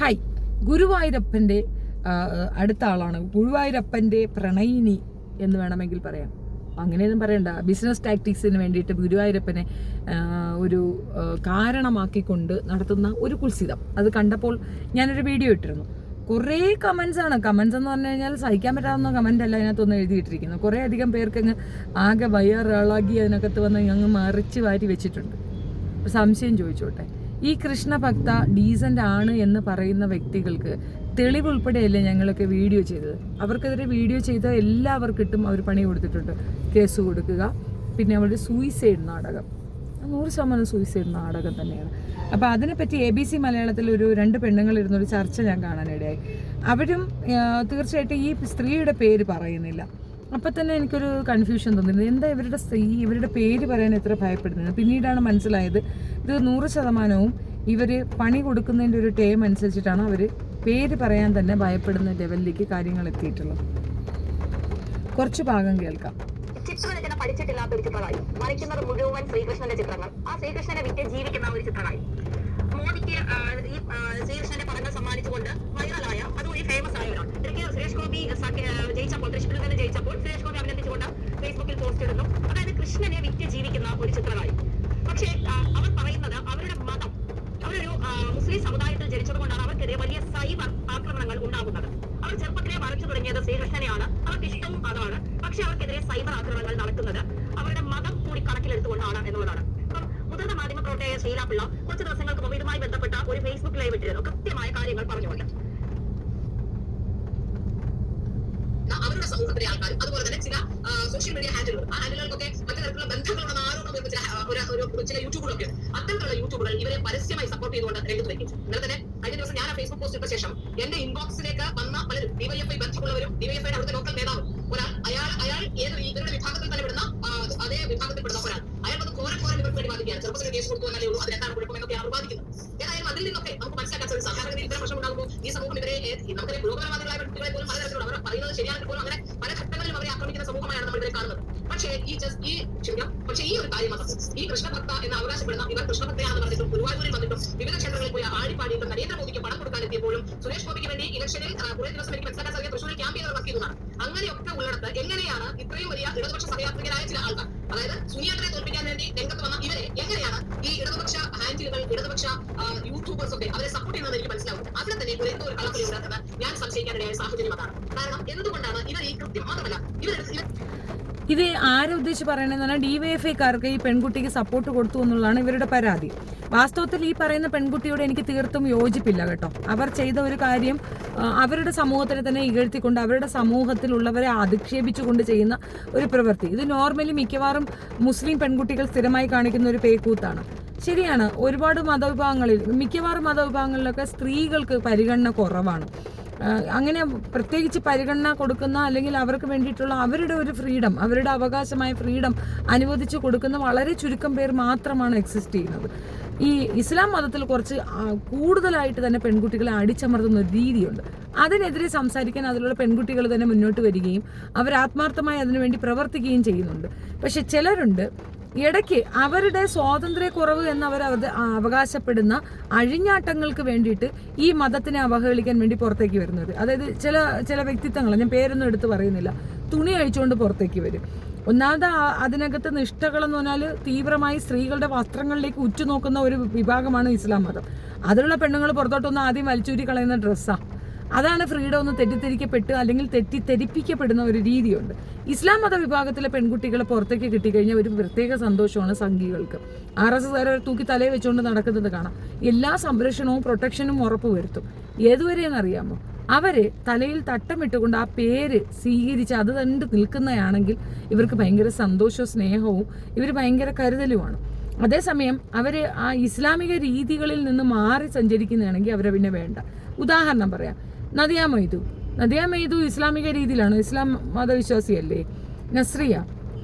Hi, ഗുരുവായൂരപ്പൻ്റെ അടുത്ത ആളാണ്. ഗുരുവായൂരപ്പൻ്റെ പ്രണയിനി എന്ന് വേണമെങ്കിൽ പറയാം. അങ്ങനെയൊന്നും പറയണ്ട. ബിസിനസ് ടാക്ടിക്സിന് വേണ്ടിയിട്ട് ഗുരുവായൂരപ്പനെ ഒരു കാരണമാക്കിക്കൊണ്ട് നടത്തുന്ന ഒരു കുൽസിതം. അത് കണ്ടപ്പോൾ ഞാനൊരു വീഡിയോ ഇട്ടിരുന്നു. കുറേ കമൻസ് ആണ്. കമൻസ് എന്ന് പറഞ്ഞു കഴിഞ്ഞാൽ സഹിക്കാൻ പറ്റാവുന്ന കമൻ്റ് അല്ല അതിനകത്തൊന്ന് എഴുതിയിട്ടിരിക്കുന്നത്. കുറേ അധികം പേർക്ക് അങ്ങ് ആകെ വയറിളകി അതിനകത്ത് വന്ന് അങ്ങ് മറിച്ച് വാരി വെച്ചിട്ടുണ്ട്. സംശയം ചോദിച്ചോട്ടെ, ഈ കൃഷ്ണഭക്ത ഡീസൻ്റ് ആണ് എന്ന് പറയുന്ന വ്യക്തികൾക്ക് തെളിവ് ഉൾപ്പെടെയല്ലേ ഞങ്ങളൊക്കെ വീഡിയോ ചെയ്തത്? അവർക്കെതിരെ വീഡിയോ ചെയ്ത എല്ലാവർക്കിട്ടും അവർ പണി കൊടുത്തിട്ടുണ്ട്. കേസ് കൊടുക്കുക, പിന്നെ അവരുടെ സൂയിസൈഡ് നാടകം 100% സൂയിസൈഡ് നാടകം തന്നെയാണ്. അപ്പോൾ അതിനെപ്പറ്റി ABC മലയാളത്തിൽ ഒരു 2 പെണ്ണുങ്ങളിരുന്നൊരു ചർച്ച ഞാൻ കാണാനിടയായി. അവരും തീർച്ചയായിട്ടും ഈ സ്ത്രീയുടെ പേര് പറയുന്നില്ല. അപ്പം തന്നെ എനിക്കൊരു കൺഫ്യൂഷൻ തോന്നിയിരുന്നു. എന്താ ഇവരുടെ പേര് പറയാൻ എത്ര ഭയപ്പെടുന്നത്? പിന്നീടാണ് മനസ്സിലായത് ഇത് 100% ഇവർ പണി കൊടുക്കുന്നതിൻ്റെ ഒരു ടേം അനുസരിച്ചിട്ടാണ് അവർ പേര് പറയാൻ തന്നെ ഭയപ്പെടുന്ന ലെവലിലേക്ക് കാര്യങ്ങൾ എത്തിയിട്ടുള്ളത്. കുറച്ച് ഭാഗം കേൾക്കാം. ചിത്രരചന പഠിച്ചിട്ടില്ലാത്ത ഒരു ചിത്രമായി വരയ്ക്കുന്നത് മുഴുവൻ ശ്രീകൃഷ്ണന്റെ ചിത്രങ്ങൾ. ആ ശ്രീകൃഷ്ണനെ വിറ്റ് ജീവിക്കുന്ന ഒരു ചിത്രമായി. മോദിക്ക് ഈ ശ്രീകൃഷ്ണന്റെ പടങ്ങൾ സമ്മാനിച്ചുകൊണ്ട് വൈറലായ അതുവഴി ഫേമസ് ആയ ഒരാൾ. ഇടയ്ക്ക് സുരേഷ് ഗോപി ജയിച്ചപ്പോൾ, തൃശ്ശൂരിൽ നിന്ന് ജയിച്ചപ്പോൾ സുരേഷ് ഗോപി അഭിനന്ദിച്ചുകൊണ്ട് ഫേസ്ബുക്കിൽ പോസ്റ്റ് ഇടുന്നു. അതായത് കൃഷ്ണനെ വിറ്റ് ജീവിക്കുന്ന ഒരു ചിത്രമായി. പക്ഷേ അവർ പറയുന്നത് അവരുടെ മതം, അവരൊരു മുസ്ലിം സമുദായത്തിൽ ജനിച്ചതുകൊണ്ടാണ് അവർക്കെതിരെ വലിയ സൈബർ ആക്രമണങ്ങൾ ഉണ്ടാകുന്നത്. അവർ ചെറുപ്പത്തിലെ വരച്ചു തുടങ്ങിയത് ശ്രീകൃഷ്ണനെയാണ്, അവർക്ക് ഇഷ്ടവും അതാണ്. പക്ഷെ അവർക്കെതിരെ സൈബർ ആക്രമണങ്ങൾ നടക്കുന്നത് അവരുടെ മതം കൂടി കണക്കിലെടുത്തുകൊണ്ടാണ് എന്നുള്ളതാണ്. ഇപ്പം മുതിർന്ന മാധ്യമ പ്രവർത്തകയായ ശ്രീലാപിള്ള കുറച്ച് ദിവസങ്ങൾക്ക് മുമ്പ് ഇതുമായി ബന്ധപ്പെട്ട ഒരു ഫേസ്ബുക്ക് ലൈവ് ഇട്ടിരുന്നു, കൃത്യമായ കാര്യങ്ങൾ പറഞ്ഞുകൊണ്ട്. അവരുടെ സമൂഹത്തിലെ ആൾക്കാർ, അതുപോലെ തന്നെ ചില സോഷ്യൽ മീഡിയ ഹാൻഡിലുകൾ, ആ ഹാൻഡിലുകൾക്കൊക്കെ മറ്റു തരത്തിലുള്ള ബന്ധങ്ങളുണ്ടെന്ന് ആരോപണം വരുന്ന ചില യൂട്യൂബുകളൊക്കെ, അത്തരത്തിലുള്ള യൂട്യൂബുകൾ ഇവരെ പരസ്യമായി സപ്പോർട്ട് ചെയ്തുകൊണ്ട് രംഗത്ത് വയ്ക്കും. ഇന്നലെ തന്നെ കഴിഞ്ഞ ദിവസം ഞാൻ ആ ഫേസ്ബുക്ക് പോസ്റ്റ് ഇട്ട ശേഷം എന്റെ ഇൻബോക്സിലേക്ക് വന്ന പലരും ഡിവൈഎഫ്ഐ ബന്ധമുള്ളവരും ഡിവൈഎഫ്ഐയുടെ അവിടുത്തെ ലോക്കൽ നേതാവും ഒരാൾ, അയാൾ ഇവരുടെ വിഭാഗത്തിൽ തന്നെ വിടുന്ന അതേ വിഭാഗത്തിൽപ്പെടുന്ന ഒരാൾ, അയാൾ വന്ന് ഘോരം ഇവർക്ക് വേണ്ടി ബാധിക്കുകയാണ്. ചെറുപ്പത്തിൽ കേസ് കൊടുത്തു എന്നല്ലേ ഉള്ളൂ, അതിനെന്താണ് കുഴപ്പം എന്നൊക്കെയാണ് അവർ ബാധിക്കുന്നത്. ഏതായാലും അതിൽ നിന്നൊക്കെ നമുക്ക് മനസ്സിലാക്കാൻ സാധിക്കും സാധാരണ ഇത്തരം പ്രശ്നം ഉണ്ടാകുമ്പോൾ ഈ സമൂഹം ഇവരെ നമുക്കറിയാം പുരോഗമനവാദികളായ വ്യക്തികളെ പോലും പലതരത്തിലുള്ള അവർ പറയുന്നത് ശരിയാണെങ്കിൽ പോലും അങ്ങനെ പല ഘട്ടങ്ങളിലും അവരെ ആക്രമിക്കുന്ന സമൂഹമായാണ് നമ്മൾ ഇവരെ കാണുന്നത്. പക്ഷേ ഈ ഒരു കാര്യം മാത്രം, ഈ കൃഷ്ണഭക്ത എന്ന് അവകാശപ്പെടുന്ന ഇവർ കൃഷ്ണഭക്തയാണെന്ന് പറഞ്ഞിട്ടും ഗുരുവായൂരിൽ വന്നിട്ടും വിവിധ ക്ഷേത്രങ്ങളിൽ പോയി ആടിപ്പാടിയിട്ടും നരേന്ദ്രമോദിക്ക് പണം കൊടുക്കാൻ എത്തിയപ്പോഴും സുരേഷ് ഗോപിക്ക് വേണ്ടി ഇലക്ഷനിൽ കുറേ ദിവസം എനിക്ക് മനസ്സിലാക്കാൻ സാധിക്കും തൃശ്ശൂരിൽ ക്യാമ്പയിനുകൾ നടത്തിയതാണ്. അങ്ങനെയൊക്കെ ഉള്ളിടത്ത് എങ്ങനെയാണ് ഇത്രയും വലിയ ഇടതുപക്ഷ സഹയാത്രികരായ ചില ആൾക്കാർ, അതായത് സുനിയാട്ടിനെ തോൽപ്പിക്കാൻ വേണ്ടി രംഗത്ത് വന്ന ഇവരെ എങ്ങനെയാണ് ഈ ഇടതുപക്ഷ ഹാൻഡിലുകൾ, ഇടതുപക്ഷ യൂട്യൂബേഴ്സ് ഒക്കെ അവരെ സപ്പോർട്ട് ചെയ്യുന്നത് എനിക്ക് മനസ്സിലാവും. അതിൽ തന്നെ എന്തോ ഒരു കളപ്പുള്ളി ഉണ്ടാക്കുന്നത് ഞാൻ സംശയിക്കാനിടയായ സാഹചര്യം അതാണ്. കാരണം എന്തുകൊണ്ടാണ് ഇവർ ഈ കൃത്യം മാത്രമല്ല ഇത് ആരെ ഉദ്ദേശിച്ച് പറയണമെന്ന് പറഞ്ഞാൽ ഡിവൈഎഫ്ഐക്കാർക്ക് ഈ പെൺകുട്ടിക്ക് സപ്പോർട്ട് കൊടുത്തു എന്നുള്ളതാണ് ഇവരുടെ പരാതി. വാസ്തവത്തിൽ ഈ പറയുന്ന പെൺകുട്ടിയോട് എനിക്ക് തീർത്തും യോജിപ്പില്ല കേട്ടോ. അവർ ചെയ്ത ഒരു കാര്യം അവരുടെ സമൂഹത്തിനെ തന്നെ ഇകഴ്ത്തിക്കൊണ്ട് അവരുടെ സമൂഹത്തിലുള്ളവരെ അധിക്ഷേപിച്ചുകൊണ്ട് ചെയ്യുന്ന ഒരു പ്രവൃത്തി. ഇത് നോർമലി മിക്കവാറും മുസ്ലിം പെൺകുട്ടികൾ സ്ഥിരമായി കാണിക്കുന്ന ഒരു പേക്കൂത്താണ്. ശരിയാണ്, ഒരുപാട് മതവിഭാഗങ്ങളിൽ, മിക്കവാറും മതവിഭാഗങ്ങളിലൊക്കെ സ്ത്രീകൾക്ക് പരിഗണന കുറവാണ്. അങ്ങനെ പ്രത്യേകിച്ച് പരിഗണന കൊടുക്കുന്ന അല്ലെങ്കിൽ അവർക്ക് വേണ്ടിയിട്ടുള്ള അവരുടെ ഒരു ഫ്രീഡം, അവരുടെ അവകാശമായ ഫ്രീഡം അനുവദിച്ചു കൊടുക്കുന്ന വളരെ ചുരുക്കം പേർ മാത്രമാണ് എക്സിസ്റ്റ് ചെയ്യുന്നത്. ഈ ഇസ്ലാം മതത്തിൽ കുറച്ച് കൂടുതലായിട്ട് തന്നെ പെൺകുട്ടികളെ അടിച്ചമർത്തുന്ന ഒരു രീതിയുണ്ട്. അതിനെതിരെ സംസാരിക്കാൻ അതിലുള്ള പെൺകുട്ടികൾ തന്നെ മുന്നോട്ട് വരികയും അവർ ആത്മാർത്ഥമായി അതിനുവേണ്ടി പ്രവർത്തിക്കുകയും ചെയ്യുന്നുണ്ട്. പക്ഷെ ചിലരുണ്ട് ഇടയ്ക്ക് അവരുടെ സ്വാതന്ത്ര്യക്കുറവ് എന്നവർ അവകാശപ്പെടുന്ന അഴിഞ്ഞാട്ടങ്ങൾക്ക് വേണ്ടിയിട്ട് ഈ മതത്തിനെ അവഹേളിക്കാൻ വേണ്ടി പുറത്തേക്ക് വരുന്നത്. അതായത് ചില വ്യക്തിത്വങ്ങൾ, ഞാൻ പേരൊന്നും എടുത്ത് പറയുന്നില്ല, തുണി അഴിച്ചുകൊണ്ട് പുറത്തേക്ക് വരും. ഒന്നാമത് അതിനകത്ത് നിഷ്ഠകളെന്ന് പറഞ്ഞാൽ തീവ്രമായി സ്ത്രീകളുടെ വസ്ത്രങ്ങളിലേക്ക് ഉറ്റുനോക്കുന്ന ഒരു വിഭാഗമാണ് ഇസ്ലാം മതം. അതിലുള്ള പെണ്ണുങ്ങൾ പുറത്തോട്ടൊന്ന് ആദ്യം വലിച്ചൂരി കളയുന്ന ഡ്രസ്സാണ്. അതാണ് ഫ്രീഡം ഒന്ന് തെറ്റിദ്ധരിക്കപ്പെട്ട് അല്ലെങ്കിൽ തെറ്റിദ്ധരിപ്പിക്കപ്പെടുന്ന ഒരു രീതിയുണ്ട്. ഇസ്ലാം മത വിഭാഗത്തിലെ പെൺകുട്ടികളെ പുറത്തേക്ക് കിട്ടിക്കഴിഞ്ഞാൽ ഒരു പ്രത്യേക സന്തോഷമാണ് സംഘികൾക്ക്. RSS തൂക്കി തലയിൽ വെച്ചുകൊണ്ട് നടക്കുന്നത് കാണാം. എല്ലാ സംരക്ഷണവും പ്രൊട്ടക്ഷനും ഉറപ്പുവരുത്തും. ഏതുവരെയെന്നറിയാമോ? അവര് തലയിൽ തട്ടമിട്ടുകൊണ്ട് ആ പേര് സ്വീകരിച്ച് അത് കണ്ട് നിൽക്കുന്നതാണെങ്കിൽ ഇവർക്ക് ഭയങ്കര സന്തോഷവും സ്നേഹവും ഇവർ ഭയങ്കര കരുതലുമാണ്. അതേസമയം അവർ ആ ഇസ്ലാമിക രീതികളിൽ നിന്ന് മാറി സഞ്ചരിക്കുന്നതാണെങ്കിൽ അവരെ പിന്നെ വേണ്ട. ഉദാഹരണം പറയാം, നദിയ മൊയ്തു ഇസ്ലാമിക രീതിയിലാണ്, ഇസ്ലാം മതവിശ്വാസിയല്ലേ. നസ്രിയ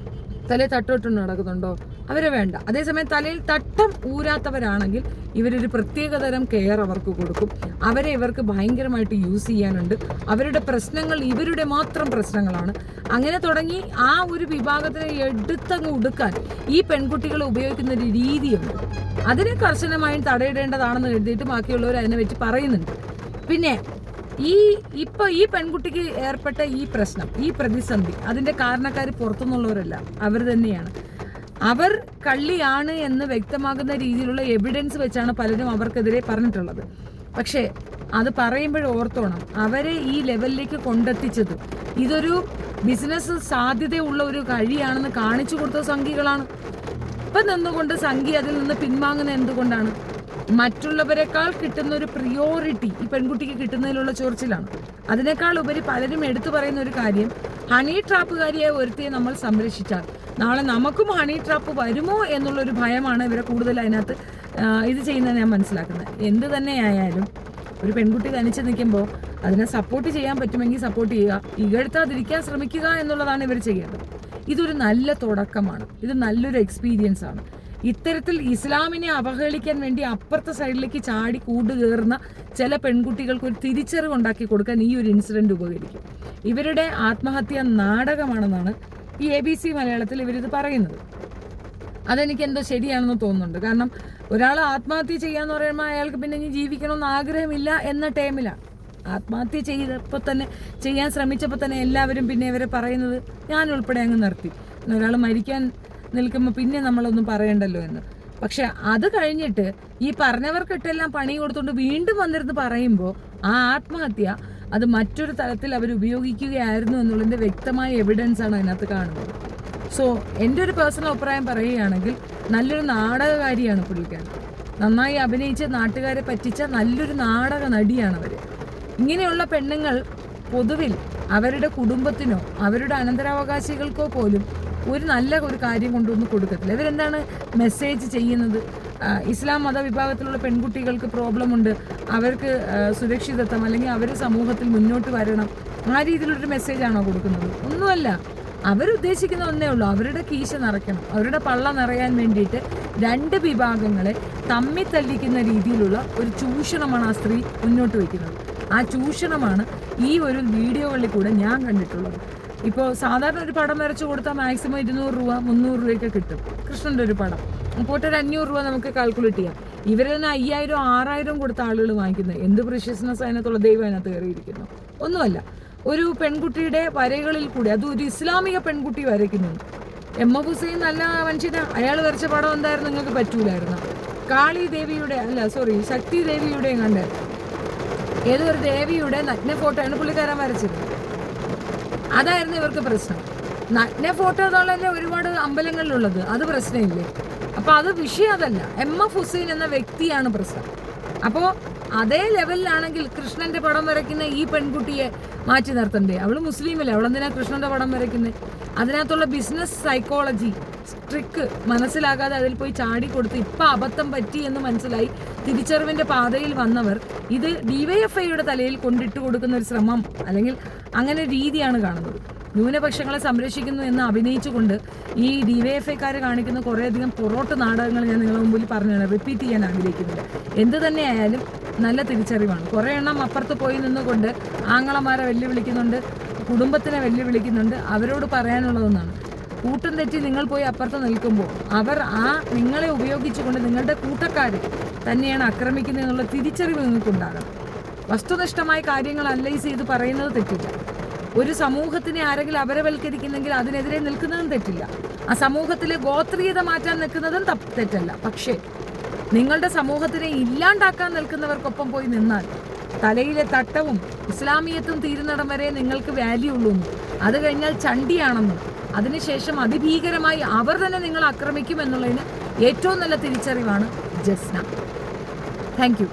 തലയിൽ തട്ടോട്ടുണ്ട് നടക്കുന്നുണ്ടോ? അവരെ വേണ്ട. അതേസമയം തലയിൽ തട്ടം ഊരാത്തവരാണെങ്കിൽ ഇവരൊരു പ്രത്യേകതരം കെയർ അവർക്ക് കൊടുക്കും. അവരെ ഇവർക്ക് ഭയങ്കരമായിട്ട് യൂസ് ചെയ്യാനുണ്ട്. അവരുടെ പ്രശ്നങ്ങൾ ഇവരുടെ മാത്രം പ്രശ്നങ്ങളാണ്. അങ്ങനെ തുടങ്ങി ആ ഒരു വിഭാഗത്തിനെ എടുത്തങ്ങ് ഉടുക്കാൻ ഈ പെൺകുട്ടികൾ ഉപയോഗിക്കുന്ന ഒരു രീതിയുണ്ട്. അതിനെ കർശനമായും തടയിടേണ്ടതാണെന്ന് എഴുതിയിട്ട് ബാക്കിയുള്ളവർ അതിനെ വെച്ച് പറയുന്നുണ്ട്. പിന്നെ ഈ പെൺകുട്ടിക്ക് ഏർപ്പെട്ട ഈ പ്രശ്നം, ഈ പ്രതിസന്ധി, അതിന്റെ കാരണക്കാർ പുറത്തുനിന്നുള്ളവരല്ല, അവർ തന്നെയാണ്. അവർ കള്ളിയാണ് എന്ന് വ്യക്തമാകുന്ന രീതിയിലുള്ള എവിഡൻസ് വെച്ചാണ് പലരും അവർക്കെതിരെ പറഞ്ഞിട്ടുള്ളത്. പക്ഷേ അത് പറയുമ്പോഴും ഓർത്തോണം, അവരെ ഈ ലെവലിലേക്ക് കൊണ്ടെത്തിച്ചത് ഇതൊരു ബിസിനസ് സാധ്യതയുള്ള ഒരു കഴിയാണെന്ന് കാണിച്ചു കൊടുത്ത സംഘികളാണ്. ഇപ്പം നിന്നുകൊണ്ട് സംഘി അതിൽ നിന്ന് പിൻവാങ്ങുന്ന എന്തുകൊണ്ടാണ്? മറ്റുള്ളവരെക്കാൾ കിട്ടുന്ന ഒരു പ്രിയോറിറ്റി ഈ പെൺകുട്ടിക്ക് കിട്ടുന്നതിലുള്ള ചൊറിച്ചിലാണ്. അതിനേക്കാൾ ഉപരി പലരും എടുത്തു പറയുന്ന ഒരു കാര്യം, ഹണി ട്രാപ്പുകാരിയെ ഒരുത്തിയെ നമ്മൾ സംരക്ഷിച്ചാൽ നാളെ നമുക്കും ഹണി ട്രാപ്പ് വരുമോ എന്നുള്ളൊരു ഭയമാണ് ഇവരെ കൂടുതൽ അതിനകത്ത് ഇത് ചെയ്യുന്നത് ഞാൻ മനസ്സിലാക്കുന്നത്. എന്ത് തന്നെയായാലും ഒരു പെൺകുട്ടി തനിച്ച് നിൽക്കുമ്പോൾ അതിനെ സപ്പോർട്ട് ചെയ്യാൻ പറ്റുമെങ്കിൽ സപ്പോർട്ട് ചെയ്യുക, ഇകഴ്ത്താതിരിക്കാൻ ശ്രമിക്കുക എന്നുള്ളതാണ് ഇവർ ചെയ്യേണ്ടത്. ഇതൊരു നല്ല തുടക്കമാണ്, ഇത് നല്ലൊരു എക്സ്പീരിയൻസ് ആണ്. ഇത്തരത്തിൽ ഇസ്ലാമിനെ അവഹേളിക്കാൻ വേണ്ടി അപ്പുറത്തെ സൈഡിലേക്ക് ചാടി കൂട് കയറുന്ന ചില പെൺകുട്ടികൾക്ക് ഒരു തിരിച്ചറിവ് ഉണ്ടാക്കി കൊടുക്കാൻ ഈ ഒരു ഇൻസിഡന്റ് ഉപകരിക്കും. ഇവരുടെ ആത്മഹത്യ നാടകമാണെന്നാണ് ഈ ABC മലയാളത്തിൽ ഇവരിത് പറയുന്നത്. അതെനിക്ക് എന്തോ ശരിയാണെന്ന് തോന്നുന്നുണ്ട്. കാരണം ഒരാൾ ആത്മഹത്യ ചെയ്യാന്ന് പറയുമ്പോൾ അയാൾക്ക് പിന്നെ ഇനി ജീവിക്കണമെന്ന് ആഗ്രഹമില്ല എന്ന ടൈമിലാണ്. ആത്മഹത്യ ചെയ്തപ്പോൾ തന്നെ, ചെയ്യാൻ ശ്രമിച്ചപ്പോൾ തന്നെ എല്ലാവരും പിന്നെ ഇവരെ പറയുന്നത് ഞാൻ ഉൾപ്പെടെ അങ്ങ് നിർത്തി. ഒരാൾ മരിക്കാൻ നിൽക്കുമ്പോൾ പിന്നെ നമ്മളൊന്നും പറയണ്ടല്ലോ എന്ന്. പക്ഷെ അത് കഴിഞ്ഞിട്ട് ഈ പറഞ്ഞവർക്കിട്ടെല്ലാം പണി കൊടുത്തുകൊണ്ട് വീണ്ടും വന്നിരുന്ന് പറയുമ്പോൾ ആ ആത്മഹത്യ അത് മറ്റൊരു തലത്തിൽ അവർ ഉപയോഗിക്കുകയായിരുന്നു എന്നുള്ളതിൻ്റെ വ്യക്തമായ എവിഡൻസ് ആണ് അതിനകത്ത് കാണുന്നത്. സോ എൻ്റെ ഒരു പേഴ്സണൽ അഭിപ്രായം പറയുകയാണെങ്കിൽ നല്ലൊരു നാടകകാരിയാണ് പുള്ളിക്കാരൻ. നന്നായി അഭിനയിച്ച് നാട്ടുകാരെ പറ്റിച്ച നല്ലൊരു നാടക നടിയാണ് അവർ. ഇങ്ങനെയുള്ള പെണ്ണുങ്ങൾ പൊതുവിൽ അവരുടെ കുടുംബത്തിനോ അവരുടെ അനന്തരാവകാശികൾക്കോ പോലും ഒരു നല്ല ഒരു കാര്യം കൊണ്ടൊന്നും കൊടുക്കത്തില്ല. ഇവരെന്താണ് മെസ്സേജ് ചെയ്യുന്നത്? ഇസ്ലാം മതവിഭാഗത്തിലുള്ള പെൺകുട്ടികൾക്ക് പ്രോബ്ലം ഉണ്ട്, അവർക്ക് സുരക്ഷിതത്വം, അല്ലെങ്കിൽ അവർ സമൂഹത്തിൽ മുന്നോട്ട് വരണം, ആ രീതിയിലൊരു മെസ്സേജാണോ കൊടുക്കുന്നത്? ഒന്നുമല്ല. അവരുദ്ദേശിക്കുന്ന ഒന്നേ ഉള്ളൂ, അവരുടെ കീശ നിറയ്ക്കണം, അവരുടെ പള്ള നിറയാൻ വേണ്ടിയിട്ട് രണ്ട് വിഭാഗങ്ങളെ തമ്മിൽ തല്ലിക്കുന്ന രീതിയിലുള്ള ഒരു ചൂഷണമാണ് ആ സ്ത്രീ മുന്നോട്ട് വയ്ക്കുന്നത്. ആ ചൂഷണമാണ് ഈ ഒരു വീഡിയോകളിൽ കൂടെ ഞാൻ കണ്ടിട്ടുള്ളത്. ഇപ്പോൾ സാധാരണ ഒരു പടം വരച്ചു കൊടുത്താൽ മാക്സിമം 200 രൂപ 300 രൂപയൊക്കെ കിട്ടും. കൃഷ്ണൻ്റെ ഒരു പടം അപ്പോൾ ഒരു 500 രൂപ നമുക്ക് കാൽക്കുലേറ്റ് ചെയ്യാം. ഇവർ തന്നെ 5000 6000 കൊടുത്ത ആളുകൾ വാങ്ങിക്കുന്നത്. എന്ത് പ്രീഷ്യസ്നെസ് അതിനകത്തുള്ള ദൈവം അതിനകത്ത് കയറിയിരിക്കുന്നു? ഒന്നുമല്ല. ഒരു പെൺകുട്ടിയുടെ വരകളിൽ കൂടി, അത് ഒരു ഇസ്ലാമിക പെൺകുട്ടി വരയ്ക്കുന്നു. MF ഹുസൈൻ നല്ല മനുഷ്യനാ, അയാൾ വരച്ച പടം എന്തായിരുന്നു നിങ്ങൾക്ക് പറ്റൂലായിരുന്നു? കാളി ദേവിയുടെ ശക്തി ദേവിയുടെയും കണ്ട് ഏതൊരു ദേവിയുടെ നഗ്ന ഫോട്ടോയാണ് പുള്ളിക്കാരൻ വരച്ചത്. അതായിരുന്നു ഇവർക്ക് പ്രശ്നം. നഗ്ന ഫോട്ടോ എന്നുള്ളതല്ലേ ഒരുപാട് അമ്പലങ്ങളിലുള്ളത്, അത് പ്രശ്നമില്ലേ? അപ്പോൾ അത് വിഷയം അതല്ല. MF ഹുസൈൻ എന്ന വ്യക്തിയാണ് പ്രശ്നം. അപ്പോൾ അതേ ലെവലിലാണെങ്കിൽ കൃഷ്ണന്റെ പടം വരയ്ക്കുന്ന ഈ പെൺകുട്ടിയെ മാറ്റി നിർത്തണ്ടേ? അവൾ മുസ്ലിമല്ലേ, അവളെന്തിനാ കൃഷ്ണന്റെ പടം വരയ്ക്കുന്നത്? അതിനകത്തുള്ള ബിസിനസ് സൈക്കോളജി ട്രിക്ക് മനസ്സിലാകാതെ അതിൽ പോയി ചാടി കൊടുത്ത് ഇപ്പം അബദ്ധം പറ്റി എന്ന് മനസ്സിലായി തിരിച്ചറിവിന്റെ പാതയിൽ വന്നവർ ഇത് DYFIയുടെ തലയിൽ കൊണ്ടിട്ട് കൊടുക്കുന്ന ഒരു ശ്രമം അല്ലെങ്കിൽ അങ്ങനെ രീതിയാണ് കാണുന്നത്. ന്യൂനപക്ഷങ്ങളെ സംരക്ഷിക്കുന്നു എന്ന് അഭിനയിച്ചുകൊണ്ട് ഈ DYFIക്കാർ കാണിക്കുന്ന കുറേയധികം പൊറോട്ട് നാടകങ്ങൾ ഞാൻ നിങ്ങളുടെ മുമ്പിൽ പറഞ്ഞാണ്, റിപ്പീറ്റ് ചെയ്യാൻ ആഗ്രഹിക്കുന്നില്ല. എന്ത് തന്നെയായാലും നല്ല തിരിച്ചറിവാണ്. കുറേ എണ്ണം അപ്പുറത്ത് പോയി നിന്നുകൊണ്ട് ആങ്ങളമാരെ വെല്ലുവിളിക്കുന്നുണ്ട്, കുടുംബത്തിനെ വെല്ലുവിളിക്കുന്നുണ്ട്. അവരോട് പറയാനുള്ളതെന്നാണ്, കൂട്ടും തെറ്റി നിങ്ങൾ പോയി അപ്പുറത്ത് നിൽക്കുമ്പോൾ അവർ നിങ്ങളെ ഉപയോഗിച്ചുകൊണ്ട് നിങ്ങളുടെ കൂട്ടക്കാർ തന്നെയാണ് ആക്രമിക്കുന്നത് എന്നുള്ള തിരിച്ചറിവ് നിങ്ങൾക്കുണ്ടാകണം. വസ്തുനിഷ്ഠമായ കാര്യങ്ങൾ അനലൈസ് ചെയ്ത് പറയുന്നത് തെറ്റില്ല. ഒരു സമൂഹത്തിനെ ആരെങ്കിലും അപരവൽക്കരിക്കുന്നെങ്കിൽ അതിനെതിരെ നിൽക്കുന്നതും തെറ്റില്ല. ആ സമൂഹത്തിലെ ഗോത്രീയത മാറ്റാൻ നിൽക്കുന്നതും തെറ്റല്ല. പക്ഷേ നിങ്ങളുടെ സമൂഹത്തിനെ ഇല്ലാണ്ടാക്കാൻ നിൽക്കുന്നവർക്കൊപ്പം പോയി നിന്നാൽ തലയിലെ തട്ടവും ഇസ്ലാമിയത്തും തീരുന്നിടം വരെ നിങ്ങൾക്ക് വാല്യൂ ഉള്ളൂ. അത് കഴിഞ്ഞാൽ ചണ്ടിയാണെന്നും അതിനുശേഷം അതിഭീകരമായി അവർ തന്നെ നിങ്ങൾ ആക്രമിക്കും എന്നുള്ളതിന് ഏറ്റവും നല്ല തിരിച്ചറിവാണ് ജസ്ന. Thank you.